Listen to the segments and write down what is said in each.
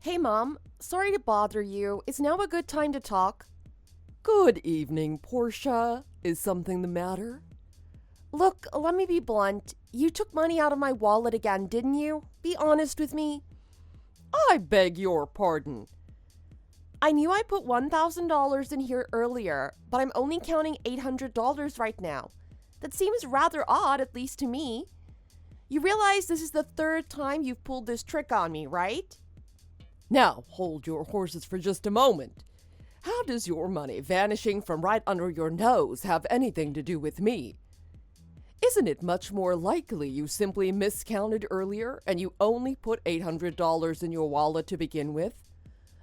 Hey, Mom. Sorry to bother you. Is now a good time to talk? Good evening, Portia. Is something the matter? Look, let me be blunt. You took money out of my wallet again, didn't you? Be honest with me. I beg your pardon. I knew I put $1,000 in here earlier, but I'm only counting $800 right now. That seems rather odd, at least to me. You realize this is the third time you've pulled this trick on me, right? Now, hold your horses for just a moment. How does your money vanishing from right under your nose have anything to do with me? Isn't it much more likely you simply miscounted earlier and you only put $800 in your wallet to begin with?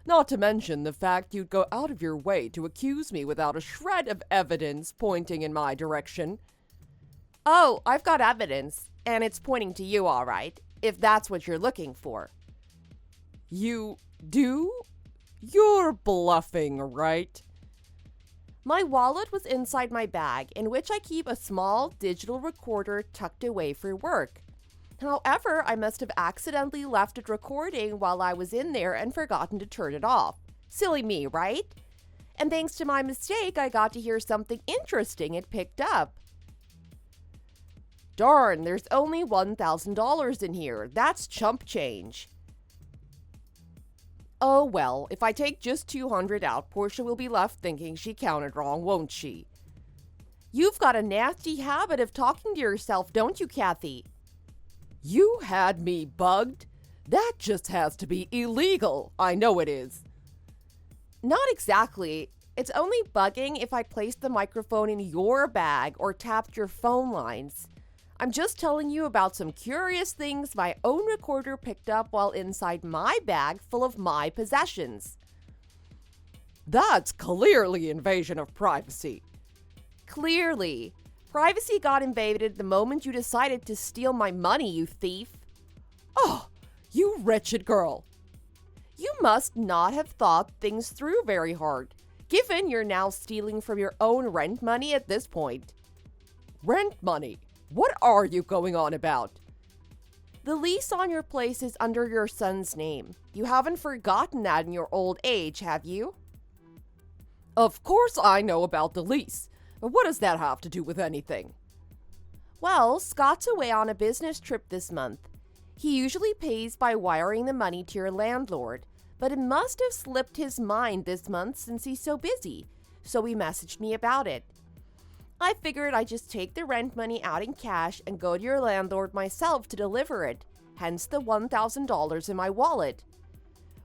Not to mention the fact you'd go out of your way to accuse me without a shred of evidence pointing in my direction. Oh, I've got evidence, and it's pointing to you, all right, if that's what you're looking for. You do? You're bluffing, right? My wallet was inside my bag, in which I keep a small digital recorder tucked away for work. However, I must have accidentally left it recording while I was in there and forgotten to turn it off. Silly me, right? And thanks to my mistake, I got to hear something interesting it picked up. Darn, there's only $1,000 in here. That's chump change. Oh well, if I take just 200 out, Portia will be left thinking she counted wrong, won't she? You've got a nasty habit of talking to yourself, don't you, Kathy? You had me bugged? That just has to be illegal. I know it is. Not exactly. It's only bugging if I placed the microphone in your bag or tapped your phone lines. I'm just telling you about some curious things my own recorder picked up while inside my bag full of my possessions. That's clearly invasion of privacy. Clearly. Privacy got invaded the moment you decided to steal my money, you thief. Oh, you wretched girl. You must not have thought things through very hard, given you're now stealing from your own rent money at this point. Rent money? What are you going on about? The lease on your place is under your son's name. You haven't forgotten that in your old age, have you? Of course I know about the lease. But what does that have to do with anything? Well, Scott's away on a business trip this month. He usually pays by wiring the money to your landlord, but it must have slipped his mind this month since he's so busy, so he messaged me about it. I figured I'd just take the rent money out in cash and go to your landlord myself to deliver it, hence the $1,000 in my wallet.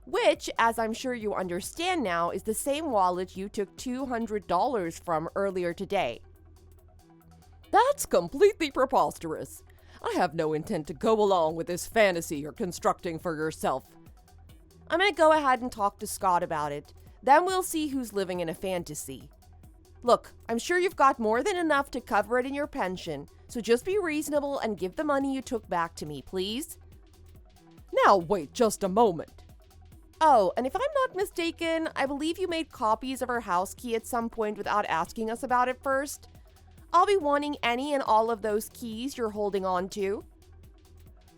Which, as I'm sure you understand now, is the same wallet you took $200 from earlier today. That's completely preposterous. I have no intent to go along with this fantasy you're constructing for yourself. I'm going to go ahead and talk to Scott about it. Then we'll see who's living in a fantasy. Look, I'm sure you've got more than enough to cover it in your pension, so just be reasonable and give the money you took back to me, please. Now wait just a moment. Oh, and if I'm not mistaken, I believe you made copies of our house key at some point without asking us about it first. I'll be wanting any and all of those keys you're holding on to.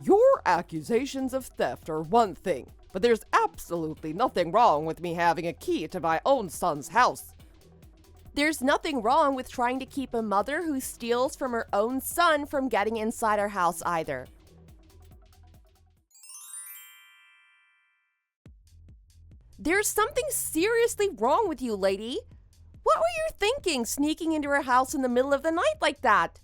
Your accusations of theft are one thing, but there's absolutely nothing wrong with me having a key to my own son's house. There's nothing wrong with trying to keep a mother who steals from her own son from getting inside our house either. There's something seriously wrong with you, lady. What were you thinking, sneaking into her house in the middle of the night like that?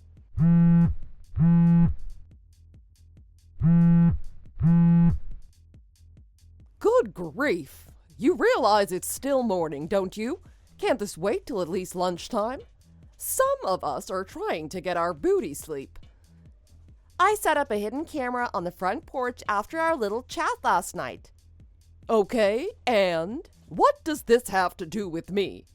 Good grief. You realize it's still morning, don't you? Can't this wait till at least lunchtime? Some of us are trying to get our booty sleep. I set up a hidden camera on the front porch after our little chat last night. Okay, and what does this have to do with me?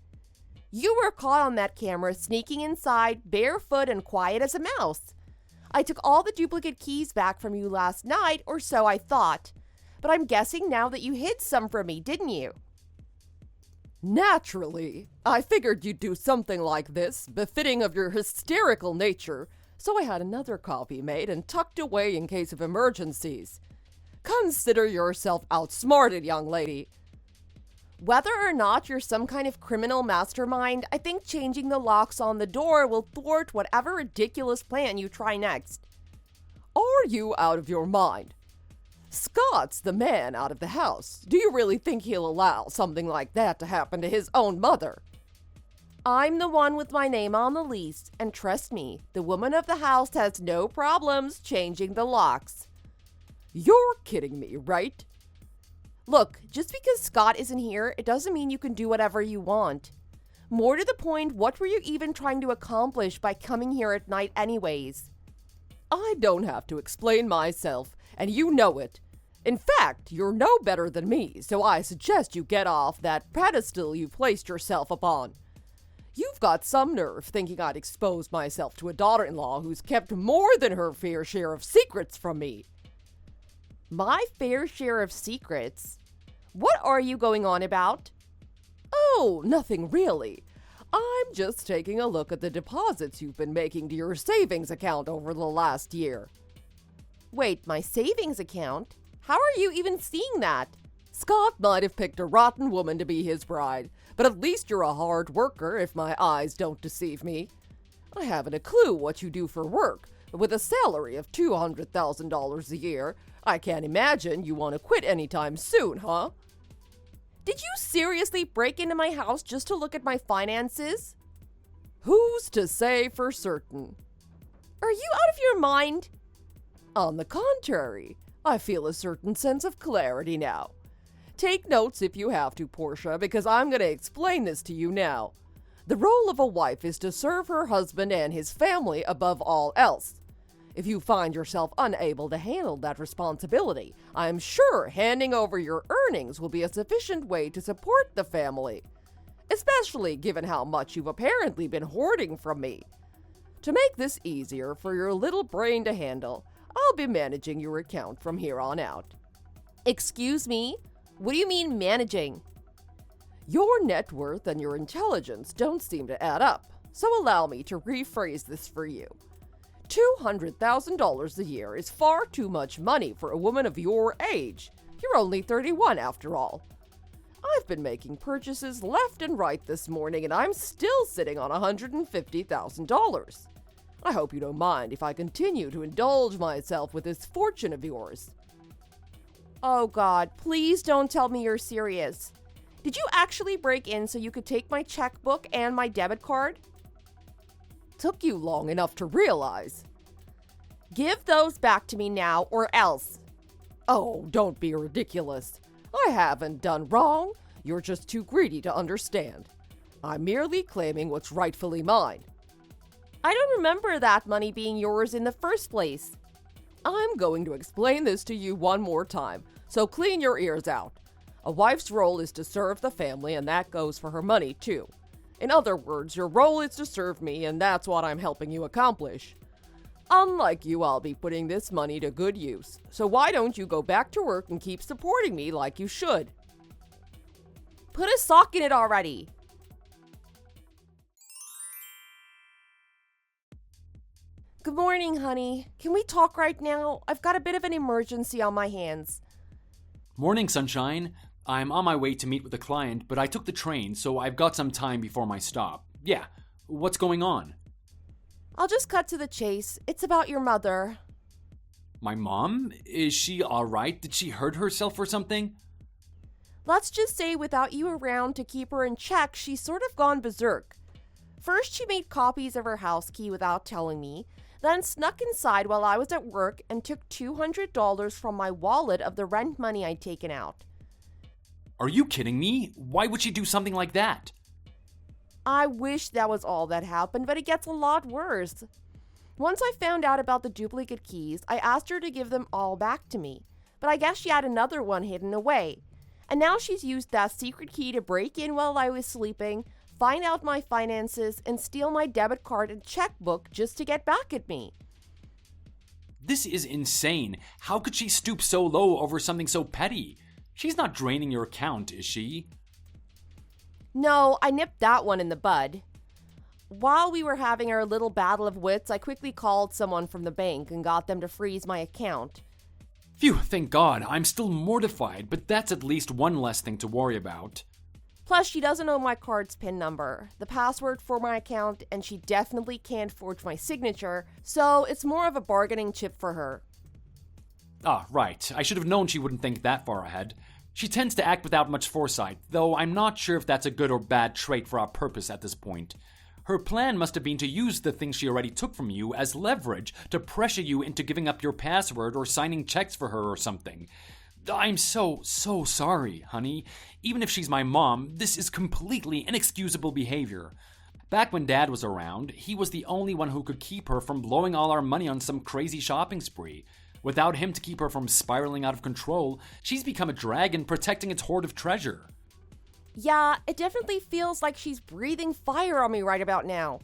You were caught on that camera sneaking inside, barefoot and quiet as a mouse. I took all the duplicate keys back from you last night, or so I thought. But I'm guessing now that you hid some from me, didn't you? Naturally. I figured you'd do something like this, befitting of your hysterical nature, so I had another copy made and tucked away in case of emergencies. Consider yourself outsmarted, young lady. Whether or not you're some kind of criminal mastermind, I think changing the locks on the door will thwart whatever ridiculous plan you try next. Are you out of your mind? Scott's the man out of the house. Do you really think he'll allow something like that to happen to his own mother? I'm the one with my name on the lease, and trust me, the woman of the house has no problems changing the locks. You're kidding me, right? Look, just because Scott isn't here, it doesn't mean you can do whatever you want. More to the point, what were you even trying to accomplish by coming here at night anyways? I don't have to explain myself, and you know it. In fact, you're no better than me, so I suggest you get off that pedestal you placed yourself upon. You've got some nerve thinking I'd expose myself to a daughter-in-law who's kept more than her fair share of secrets from me. My fair share of secrets? What are you going on about? Oh, nothing really. I'm just taking a look at the deposits you've been making to your savings account over the last year. Wait, my savings account? How are you even seeing that? Scott might have picked a rotten woman to be his bride, but at least you're a hard worker if my eyes don't deceive me. I haven't a clue what you do for work, but with a salary of $200,000 a year, I can't imagine you want to quit anytime soon, huh? Did you seriously break into my house just to look at my finances? Who's to say for certain? Are you out of your mind? On the contrary, I feel a certain sense of clarity now. Take notes if you have to, Portia, because I'm going to explain this to you now. The role of a wife is to serve her husband and his family above all else. If you find yourself unable to handle that responsibility, I'm sure handing over your earnings will be a sufficient way to support the family, especially given how much you've apparently been hoarding from me. To make this easier for your little brain to handle, I'll be managing your account from here on out. Excuse me? What do you mean managing? Your net worth and your intelligence don't seem to add up, so allow me to rephrase this for you. $200,000 a year is far too much money for a woman of your age. You're only 31 after all. I've been making purchases left and right this morning, and I'm still sitting on $150,000. I hope you don't mind if I continue to indulge myself with this fortune of yours. Oh God, please don't tell me you're serious. Did you actually break in so you could take my checkbook and my debit card? Took you long enough to realize. Give those back to me now or else. Oh, don't be ridiculous. I haven't done wrong. You're just too greedy to understand. I'm merely claiming what's rightfully mine. I don't remember that money being yours in the first place. I'm going to explain this to you one more time, so clean your ears out. A wife's role is to serve the family, and that goes for her money, too. In other words, your role is to serve me, and that's what I'm helping you accomplish. Unlike you, I'll be putting this money to good use, so why don't you go back to work and keep supporting me like you should? Put a sock in it already. Good morning, honey. Can we talk right now? I've got a bit of an emergency on my hands. Morning, sunshine. I'm on my way to meet with a client, but I took the train, so I've got some time before my stop. Yeah, what's going on? I'll just cut to the chase. It's about your mother. My mom? Is she alright? Did she hurt herself or something? Let's just say without you around to keep her in check, she's sort of gone berserk. First, she made copies of her house key without telling me, then snuck inside while I was at work and took $200 from my wallet of the rent money I'd taken out. Are you kidding me? Why would she do something like that? I wish that was all that happened, but it gets a lot worse. Once I found out about the duplicate keys, I asked her to give them all back to me, but I guess she had another one hidden away. And now she's used that secret key to break in while I was sleeping, find out my finances, and steal my debit card and checkbook just to get back at me. This is insane. How could she stoop so low over something so petty? She's not draining your account, is she? No, I nipped that one in the bud. While we were having our little battle of wits, I quickly called someone from the bank and got them to freeze my account. Phew, thank God. I'm still mortified, but that's at least one less thing to worry about. Plus, she doesn't know my card's PIN number, the password for my account, and she definitely can't forge my signature, so it's more of a bargaining chip for her. Ah, right. I should have known she wouldn't think that far ahead. She tends to act without much foresight, though I'm not sure if that's a good or bad trait for our purpose at this point. Her plan must have been to use the things she already took from you as leverage to pressure you into giving up your password or signing checks for her or something. I'm so sorry, honey. Even if she's my mom, this is completely inexcusable behavior. Back when Dad was around, he was the only one who could keep her from blowing all our money on some crazy shopping spree. Without him to keep her from spiraling out of control, she's become a dragon protecting its hoard of treasure. Yeah, it definitely feels like she's breathing fire on me right about now.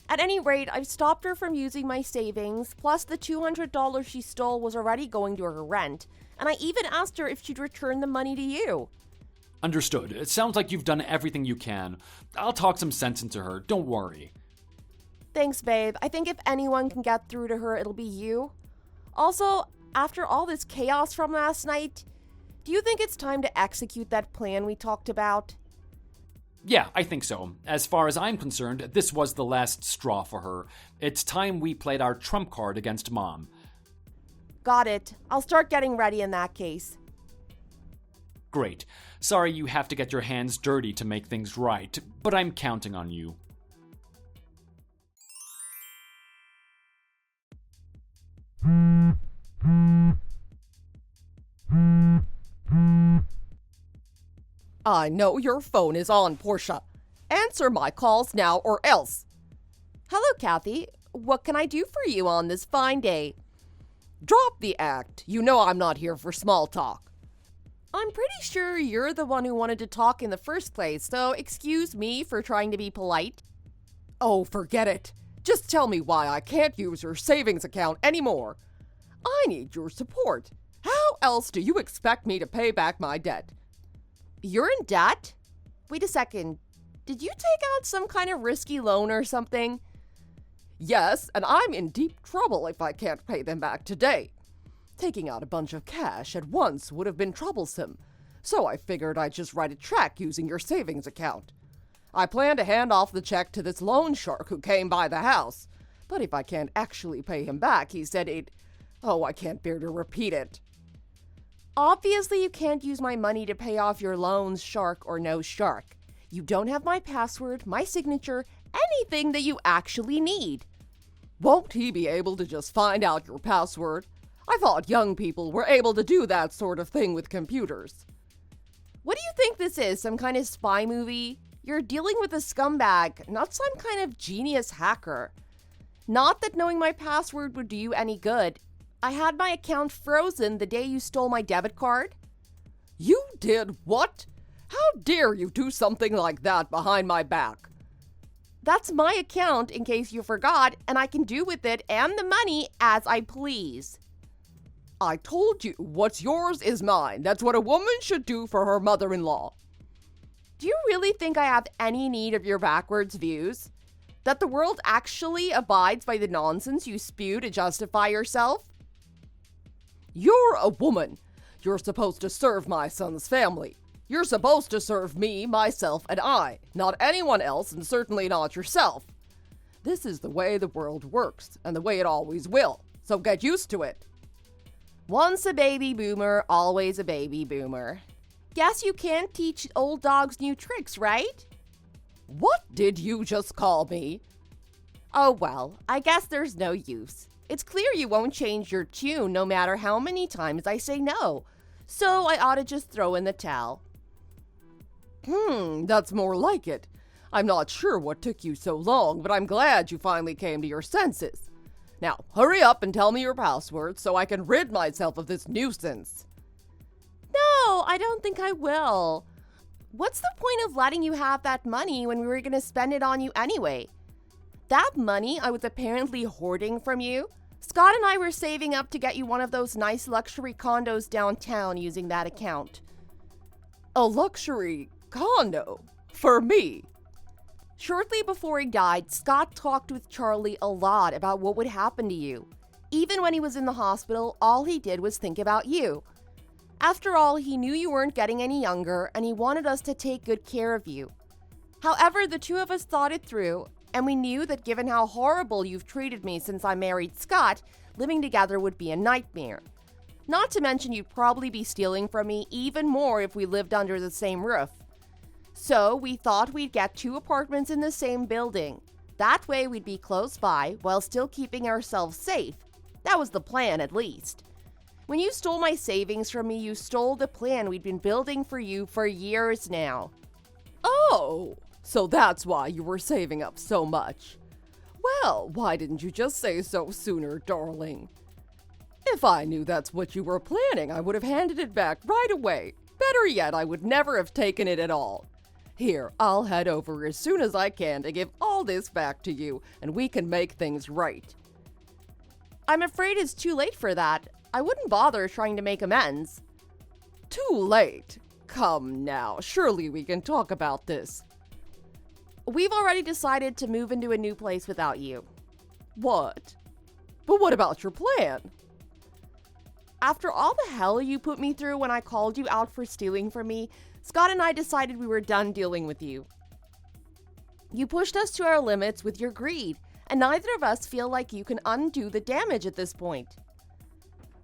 At any rate, I've stopped her from using my savings, plus the $200 she stole was already going to her rent, and I even asked her if she'd return the money to you. Understood. It sounds like you've done everything you can. I'll talk some sense into her, don't worry. Thanks, babe. I think if anyone can get through to her, it'll be you. Also, after all this chaos from last night, do you think it's time to execute that plan we talked about? Yeah, I think so. As far as I'm concerned, this was the last straw for her. It's time we played our trump card against Mom. Got it. I'll start getting ready in that case. Great. Sorry you have to get your hands dirty to make things right, but I'm counting on you. I know your phone is on, Portia. Answer my calls now or else. Hello, Kathy. What can I do for you on this fine day? Drop the act. You know I'm not here for small talk. I'm pretty sure you're the one who wanted to talk in the first place, so excuse me for trying to be polite. Oh, forget it. Just tell me why I can't use your savings account anymore. I need your support. How else do you expect me to pay back my debt? You're in debt? Wait a second. Did you take out some kind of risky loan or something? Yes, and I'm in deep trouble if I can't pay them back today. Taking out a bunch of cash at once would have been troublesome, so I figured I'd just write a check using your savings account. I plan to hand off the check to this loan shark who came by the house, but if I can't actually pay him back, he said he'd... Oh, I can't bear to repeat it. Obviously, you can't use my money to pay off your loans, shark or no shark. You don't have my password, my signature, anything that you actually need. Won't he be able to just find out your password? I thought young people were able to do that sort of thing with computers. What do you think this is, some kind of spy movie? You're dealing with a scumbag, not some kind of genius hacker. Not that knowing my password would do you any good. I had my account frozen the day you stole my debit card. You did what? How dare you do something like that behind my back? That's my account, in case you forgot, and I can do with it and the money as I please. I told you, what's yours is mine. That's what a woman should do for her mother-in-law. Do you really think I have any need of your backwards views? That the world actually abides by the nonsense you spew to justify yourself? You're a woman. You're supposed to serve my son's family. You're supposed to serve me, myself, and I, not anyone else, and certainly not yourself. This is the way the world works, and the way it always will, so get used to it. Once a baby boomer, always a baby boomer. Guess you can't teach old dogs new tricks, right? What did you just call me? Oh well, I guess there's no use. It's clear you won't change your tune no matter how many times I say no, so I ought to just throw in the towel. That's more like it. I'm not sure what took you so long, but I'm glad you finally came to your senses. Now, hurry up and tell me your password so I can rid myself of this nuisance. No, I don't think I will. What's the point of letting you have that money when we were going to spend it on you anyway? That money I was apparently hoarding from you. Scott and I were saving up to get you one of those nice luxury condos downtown using that account. A luxury condo? For me? Shortly before he died, Scott talked with Charlie a lot about what would happen to you. Even when he was in the hospital, all he did was think about you. After all, he knew you weren't getting any younger and he wanted us to take good care of you. However, the two of us thought it through, and we knew that given how horrible you've treated me since I married Scott, living together would be a nightmare. Not to mention you'd probably be stealing from me even more if we lived under the same roof. So we thought we'd get 2 apartments in the same building. That way we'd be close by while still keeping ourselves safe. That was the plan, at least. When you stole my savings from me, you stole the plan we'd been building for you for years now. Oh, so that's why you were saving up so much. Well, why didn't you just say so sooner, darling? If I knew that's what you were planning, I would have handed it back right away. Better yet, I would never have taken it at all. Here, I'll head over as soon as I can to give all this back to you, and we can make things right. I'm afraid it's too late for that. I wouldn't bother trying to make amends. Too late? Come now, surely we can talk about this. We've already decided to move into a new place without you. What? But what about your plan? After all the hell you put me through when I called you out for stealing from me, Scott and I decided we were done dealing with you. You pushed us to our limits with your greed, and neither of us feel like you can undo the damage at this point.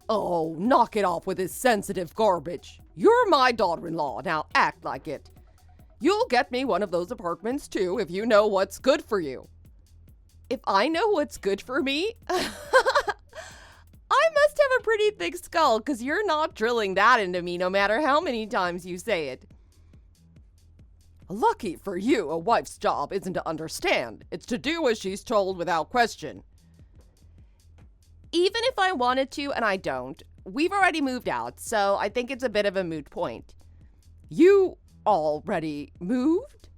Oh, knock it off with this sensitive garbage. You're my daughter-in-law, now act like it. You'll get me one of those apartments too if you know what's good for you. If I know what's good for me? I must have a pretty thick skull, because you're not drilling that into me no matter how many times you say it. Lucky for you, a wife's job isn't to understand. It's to do as she's told without question. Even if I wanted to, and I don't, we've already moved out, so I think it's a bit of a moot point. You already moved?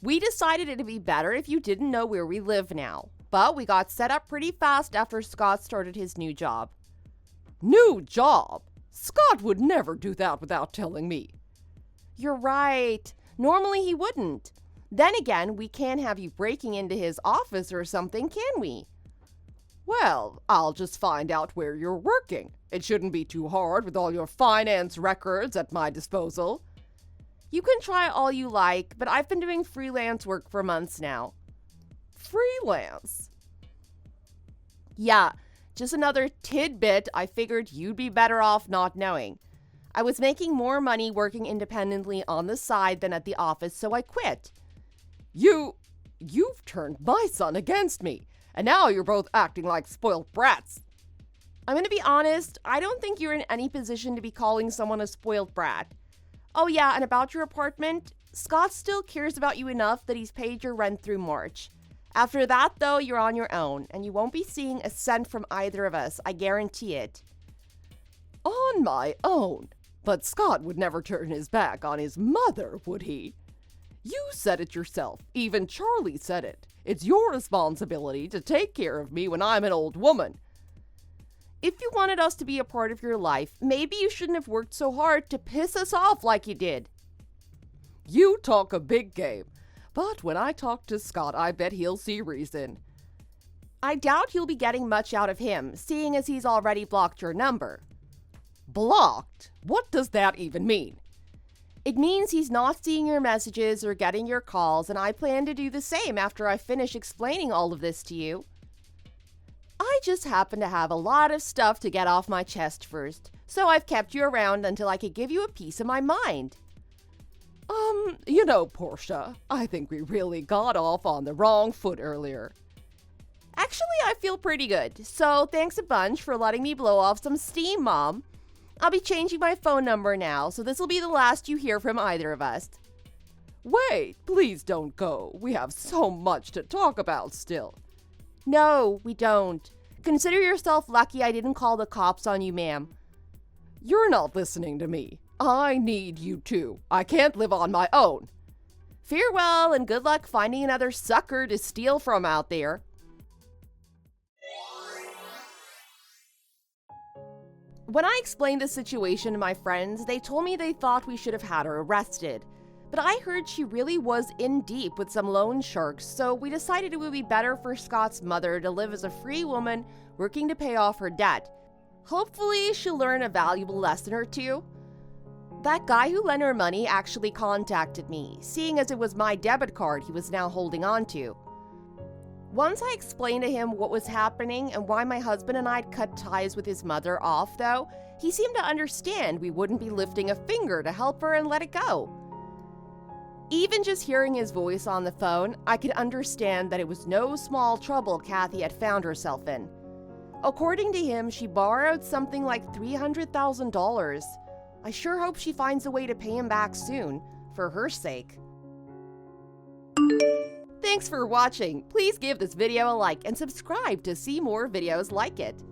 We decided it'd be better if you didn't know where we live now, but we got set up pretty fast after Scott started his new job. New job? Scott would never do that without telling me. You're right. Normally he wouldn't. Then again, we can't have you breaking into his office or something, can we? Well, I'll just find out where you're working. It shouldn't be too hard with all your finance records at my disposal. You can try all you like, but I've been doing freelance work for months now. Freelance? Yeah, just another tidbit I figured you'd be better off not knowing. I was making more money working independently on the side than at the office, so I quit. You've turned my son against me, and now you're both acting like spoiled brats. I'm going to be honest, I don't think you're in any position to be calling someone a spoiled brat. Oh yeah, and about your apartment, Scott still cares about you enough that he's paid your rent through March. After that, though, you're on your own, and you won't be seeing a cent from either of us, I guarantee it. On my own? But Scott would never turn his back on his mother, would he? You said it yourself. Even Charlie said it. It's your responsibility to take care of me when I'm an old woman. If you wanted us to be a part of your life, maybe you shouldn't have worked so hard to piss us off like you did. You talk a big game, but when I talk to Scott, I bet he'll see reason. I doubt you'll be getting much out of him, seeing as he's already blocked your number. Blocked? What does that even mean? It means he's not seeing your messages or getting your calls, and I plan to do the same after I finish explaining all of this to you. I just happen to have a lot of stuff to get off my chest first, so I've kept you around until I could give you a piece of my mind. You know, Portia, I think we really got off on the wrong foot earlier. Actually, I feel pretty good, so thanks a bunch for letting me blow off some steam, Mom. I'll be changing my phone number now, so this will be the last you hear from either of us. Wait, please don't go. We have so much to talk about still. No, we don't. Consider yourself lucky I didn't call the cops on you, ma'am. You're not listening to me. I need you too. I can't live on my own. Farewell, and good luck finding another sucker to steal from out there. When I explained the situation to my friends, they told me they thought we should have had her arrested. But I heard she really was in deep with some loan sharks, so we decided it would be better for Scott's mother to live as a free woman working to pay off her debt. Hopefully, she'll learn a valuable lesson or two. That guy who lent her money actually contacted me, seeing as it was my debit card he was now holding on to. Once I explained to him what was happening and why my husband and I'd cut ties with his mother off, though, he seemed to understand we wouldn't be lifting a finger to help her and let it go. Even just hearing his voice on the phone, I could understand that it was no small trouble Kathy had found herself in. According to him, she borrowed something like $300,000. I sure hope she finds a way to pay him back soon, for her sake. Thanks for watching. Please give this video a like and subscribe to see more videos like it.